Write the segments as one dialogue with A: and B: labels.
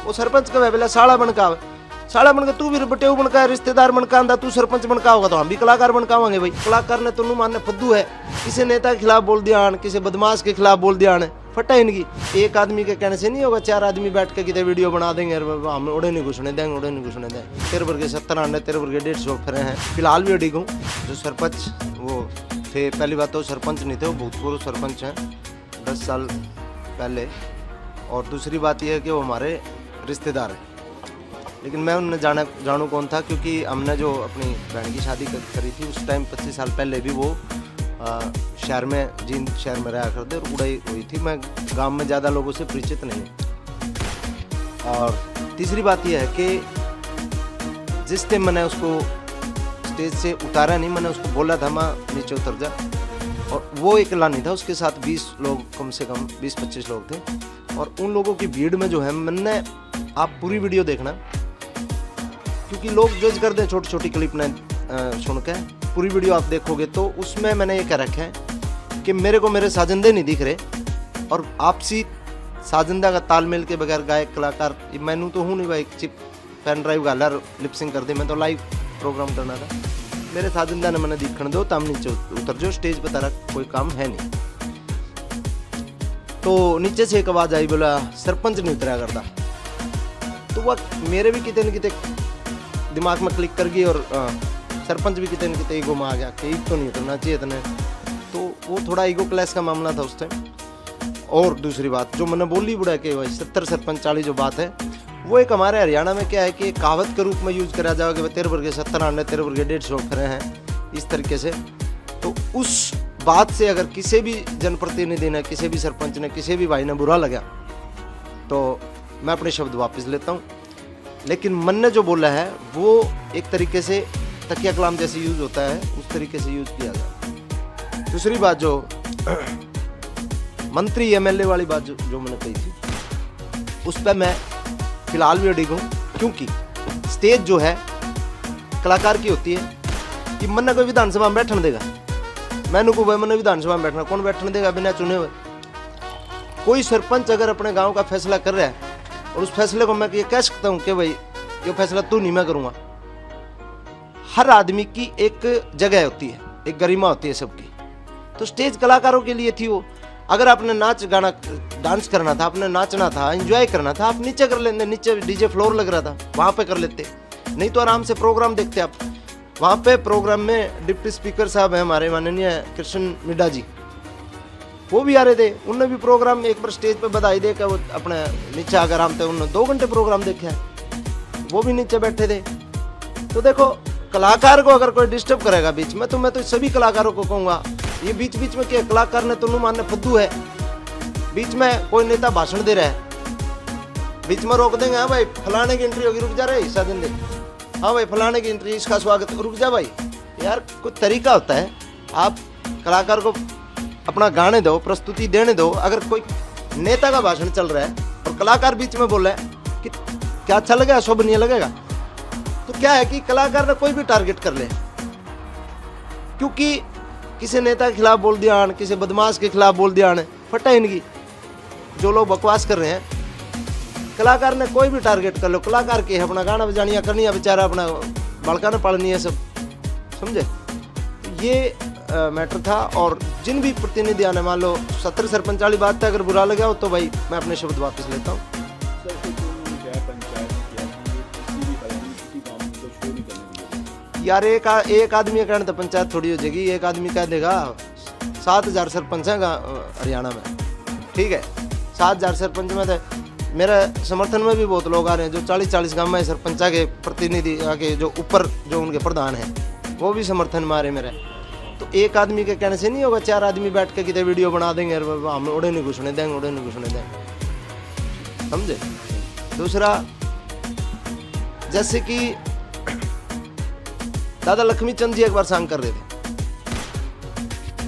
A: वो सरपंच का बेला साड़ा बनका, साड़ा बनका तू भी बटेऊ बनका, रिश्तेदार बनका आंदा, तू सरपंच बनका होगा तो हम भी कलाकार बनकावांगे भाई। कलाकार ने तो मानने फद्दू है, किसी नेता के खिलाफ बोल दिया, किसी बदमाश के खिलाफ बोल दिया, फटा इनकी। एक आदमी के कहने से नहीं होगा, 4 आदमी बैठ के कितने वीडियो बना देंगे, हम उड़े नहीं घुसने देंगे, उड़े नहीं घुसने देंगे। तेरे वर्ग 70 आने, तेरे वर्ग 150 फिर हैं। फिलहाल भी अडिग हूँ। जो सरपंच वो थे, पहली बात तो सरपंच नहीं थे, वो भूतपूर्व सरपंच हैं 10 साल पहले, और दूसरी बात यह है कि वो हमारे रिश्तेदार हैं। लेकिन मैं उन्हें जानू कौन था, क्योंकि हमने जो अपनी बहन की शादी करी थी उस टाइम 25 साल पहले भी वो शहर में, जींद शहर में रहा करते और उड़ाई हुई थी। मैं गांव में ज़्यादा लोगों से परिचित नहीं हूँ। और तीसरी बात यह है कि जिस टाइम मैंने उसको स्टेज से उतारा नहीं, मैंने उसको बोला था माँ नीचे उतर जा, और वो अकेला नहीं था, उसके साथ 20 लोग, कम से कम 20-25 लोग थे। और उन लोगों की भीड़ में जो है, मैंने, आप पूरी वीडियो देखना, क्योंकि लोग जज कर दें छोटी छोटी क्लिप ने सुन के। पूरी वीडियो आप देखोगे तो उसमें मैंने ये कह रखा है कि मेरे को मेरे साजिंदे नहीं दिख रहे, और आपसी साजिंदा का तालमेल के बगैर गायक कलाकार मैनू तो हूँ नहीं भाई, चिप पेन ड्राइव गाला लिपसिंग कर दी, मैं तो लाइव प्रोग्राम करना था। मेरे साजिंदा ने मैंने दिखण दो, तम नीचे उतर जो, स्टेज पर तारा कोई काम है नहीं। तो नीचे से एक आवाज़ आई, बोला सरपंच नहीं उतरा करता। तो वह मेरे भी कितने न कितने दिमाग में क्लिक कर गई, और सरपंच भी कितने न कितने ईगो में आ गया कि तो नहीं उतरना चाहिए इतने। तो वो थोड़ा ईगो क्लैश का मामला था उस टाइम। और दूसरी बात जो मैंने बोली बुढ़ा कि भाई 70 सरपंच 40 जो बात है, वो एक हमारे हरियाणा में क्या है कि कहावत के रूप में यूज करा जाएगा कि तेरे वर्ग 70 आने, तेरे वर्ग 150 खड़े हैं, इस तरीके से। तो उस बात से अगर किसी भी जनप्रतिनिधि ने, किसी भी सरपंच ने, किसी भी भाई ने बुरा लगा, तो मैं अपने शब्द वापस लेता हूँ। लेकिन मन ने जो बोला है वो एक तरीके से तकिया कलाम जैसे यूज होता है, उस तरीके से यूज किया गया। दूसरी बात जो मंत्री एमएलए वाली बात जो मैंने कही थी, उस पर मैं फिलहाल भी अडिग हूँ, क्योंकि स्टेज जो है कलाकार की होती है कि मन ने कोई विधानसभा में बैठने देगा, मैंने को मैंने विधानसभा में बैठना, कौन बैठने देगा बिना चुने हुए। कोई सरपंच अगर अपने गांव का फैसला कर रहा है और उस फैसले को मैं ये कह सकता हूँ कि भाई ये फैसला तू नहीं, मैं करूँगा। हर आदमी की एक जगह होती है, एक गरिमा होती है सबकी। तो स्टेज कलाकारों के लिए थी वो। अगर आपने नाच गाना डांस करना था, आपने नाचना था, एंजॉय करना था, आप नीचे कर लेते, नीचे डीजे फ्लोर लग रहा था वहाँ पे कर लेते, नहीं तो आराम से प्रोग्राम देखते आप। वहाँ पे प्रोग्राम में डिप्टी स्पीकर साहब हैं हमारे माननीय कृष्ण मिड्डा जी, वो भी आ रहे थे। उनने भी प्रोग्राम एक बार स्टेज पे बधाई देकर वो अपने नीचे आकर आराम थे, उन्होंने 2 घंटे प्रोग्राम देखा है, वो भी नीचे बैठे थे। तो देखो कलाकार को अगर कोई डिस्टर्ब करेगा बीच में, तो मैं तो सभी कलाकारों को कहूँगा ये बीच बीच में क्या कलाकार ने तो मानने फद्दू है। बीच में कोई नेता भाषण दे रहा है, बीच में रोक देंगे, हाँ भाई फलाने की एंट्री होगी, रुक जा रहे हिस्सा दिन, हाँ भाई फलाने की एंट्री, इसका स्वागत, रुक जा भाई। यार कोई तरीका होता है, आप कलाकार को अपना गाने दो, प्रस्तुति देने दो। अगर कोई नेता का भाषण चल रहा है और कलाकार बीच में बोल रहा है कि क्या अच्छा लगेगा, शोभनीय लगेगा, तो क्या है कि कलाकार ने कोई भी टारगेट कर ले, क्योंकि किसी नेता के खिलाफ बोल दिया, किसी बदमाश के खिलाफ बोल दिया, फटा इनकी। जो लोग बकवास कर रहे हैं, कलाकार ने कोई भी टारगेट कर लो, कलाकार के अपना गाना बजानिया करनी है, बेचारा अपना बड़का ने पढ़नी है, सब समझे। ये मैटर था। और जिन भी प्रतिनिधि आने, मान लो 70 सरपंच वाली बात है, अगर बुरा लगा हो तो भाई मैं अपने शब्द वापस लेता हूँ। यार एक आदमी कहने तो पंचायत थोड़ी हो जाएगी, एक आदमी कह देगा 7000 सरपंच है हरियाणा में, ठीक है, 7000 सरपंच में तो मेरे समर्थन में भी बहुत लोग आ रहे हैं, जो 40-40 गाँव में सरपंचा के प्रतिनिधि आके, जो ऊपर जो उनके प्रधान हैं, वो भी समर्थन में आ रहे मेरे। तो एक आदमी के कहने से नहीं होगा, 4 आदमी बैठ के कितने वीडियो बना देंगे, हम उड़े नहीं घुसने देंगे, उड़े नहीं घुसने देंगे, समझे। दूसरा, जैसे कि दादा लक्ष्मी चंद जी एक बार सांग कर रहे थे।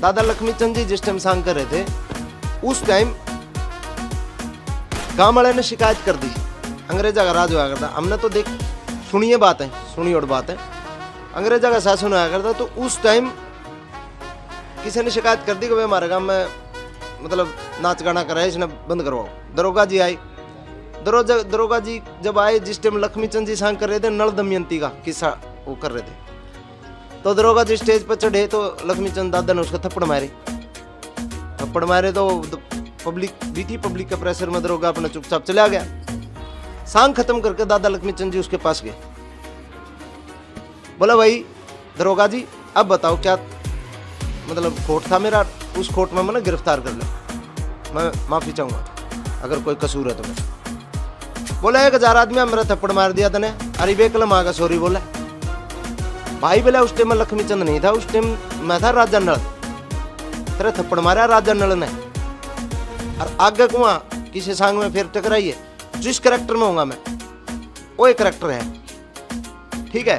A: दादा लक्ष्मी चंद जी जिस टाइम सांग कर रहे थे, उस टाइम गांव वाले ने शिकायत कर दी, अंग्रेजा का राज हुआ करता। हमने तो देख सुनिए बात है, सुनी और बात है, अंग्रेजा का शासन हुआ करता। तो उस टाइम किसी ने शिकायत कर दी कि भाई हमारे गांव में मतलब नाच गाना कराए, इसने बंद करवाओ। दरोगा जी आई, दरोगा जी जब आए, जिस टाइम लक्ष्मी चंद जी सांग कर रहे थे, नल दमयंती का किस्सा वो कर रहे थे, तो दरोगा जी स्टेज पर चढ़े तो लक्ष्मी चंद दादा ने उसका थप्पड़ मारे तो पब्लिक भी थी, पब्लिक के प्रेशर में दरोगा अपना चुपचाप चला गया। सांग खत्म करके दादा लक्ष्मी चंद जी उसके पास गए, बोला भाई दरोगा जी अब बताओ क्या मतलब खोट था मेरा, उस खोट में मैंने गिरफ्तार कर लो, मैं माफी चाहूंगा अगर कोई कसूर है तो। मैं बोला 1000 आदमी मेरा थप्पड़ मार दिया तने, अरे बेकलम आगा सॉरी बोला भाई। बोला उस टाइम में लक्ष्मी चंद नहीं था, उस टाइम मैं था राजा नल, तेरे थप्पड़ मारा राजा नल ने, और आगे कुआं किसी सांग में फिर टकराई है, जिस करेक्टर में होगा मैं वो एक करेक्टर है, ठीक है।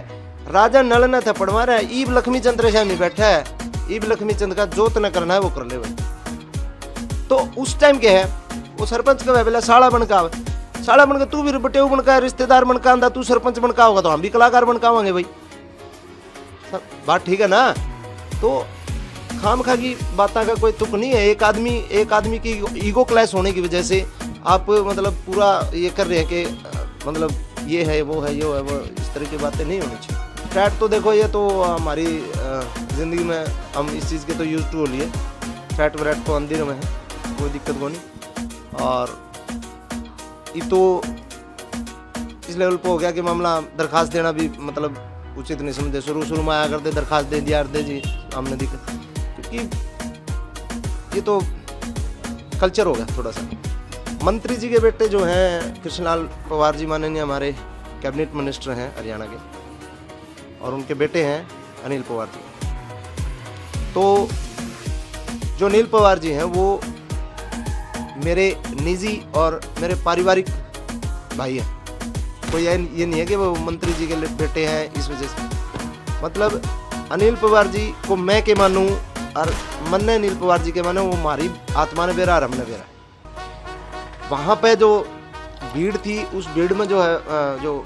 A: राजा नल ने थप्पड़ मारा है, ईब लक्ष्मी चंद रे सामने बैठा है, ईब लक्ष्मी चंद का जो तना करना है वो कर ले भाई। तो उस टाइम क्या है, वो सरपंच का बोला साड़ा बनका, साड़ा बनका तू भी बटेऊ बनका, रिश्तेदार बनका आंदा, तू सरपंच बनका होगा तो हम भी कलाकार बनकावांगे भाई, बात ठीक है ना। तो खाम खा की बातों का कोई तुक नहीं है। एक आदमी की ईगो क्लैश होने की वजह से आप मतलब पूरा ये कर रहे हैं कि मतलब ये है वो है, यो है वो, इस तरह की बातें नहीं होनी चाहिए। फैट तो देखो ये तो हमारी ज़िंदगी में हम इस चीज़ के तो यूज टू हो लिए, फैट व्रैट तो अंदर में है, कोई दिक्कत को नहीं। और ये तो इस लेवल पे हो गया कि मामला दरखास्त देना भी मतलब उचित नहीं समझे, शुरू में आया करते दरखास्त दे दिया दे जी हमने दिक्कत, क्योंकि ये तो कल्चर हो गया थोड़ा सा। मंत्री जी के बेटे जो हैं कृष्णलाल पवार जी माननीय हमारे कैबिनेट मिनिस्टर हैं हरियाणा के, और उनके बेटे हैं अनिल पवार जी। तो जो अनिल पवार जी हैं वो मेरे निजी और मेरे पारिवारिक भाई हैं, कोई ये नहीं है कि वो मंत्री जी के बेटे हैं इस वजह से। मतलब अनिल पवार जी को मैं के मानूं और मन ने अनिल पवार जी के माने, वो हमारी आत्मा ने बेरा और हमने बेरा। वहाँ पे जो भीड़ थी, उस भीड़ में जो है जो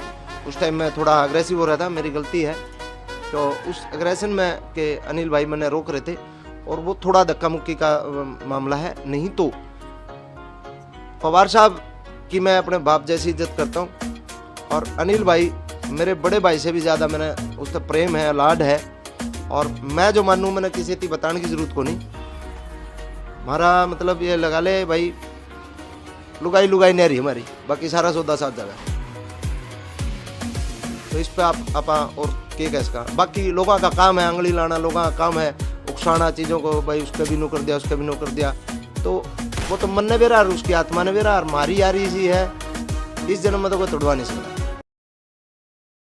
A: उस टाइम में थोड़ा अग्रेसिव हो रहा था, मेरी गलती है, तो उस अग्रेशन में के अनिल भाई मैंने रोक रहे थे, और वो थोड़ा धक्का मुक्की का मामला है। नहीं तो पवार साहब की मैं अपने बाप जैसी इज्जत करता हूँ, और अनिल भाई मेरे बड़े भाई से भी ज़्यादा मैंने उससे प्रेम है, लाड है, और मैं जो मानूँ मैंने किसी की बताने की ज़रूरत को नहीं। हमारा मतलब ये लगा ले भाई, लुगाई नहीं रही हमारी, बाकी सारा सौदा साथ जगह। तो इस पे आप और के कैस का, बाकी लोगों का काम है आंगली लाना, लोगों का काम है उकसाना चीज़ों को, भाई उसका भी नो कर दिया, उसका भी नो कर दिया, तो वो तो मन ने बेरा और उसकी आत्मा ने बेरा, और मारी यारी इसी है, इस जन्म में तो कोई तोड़वा नहीं सकता।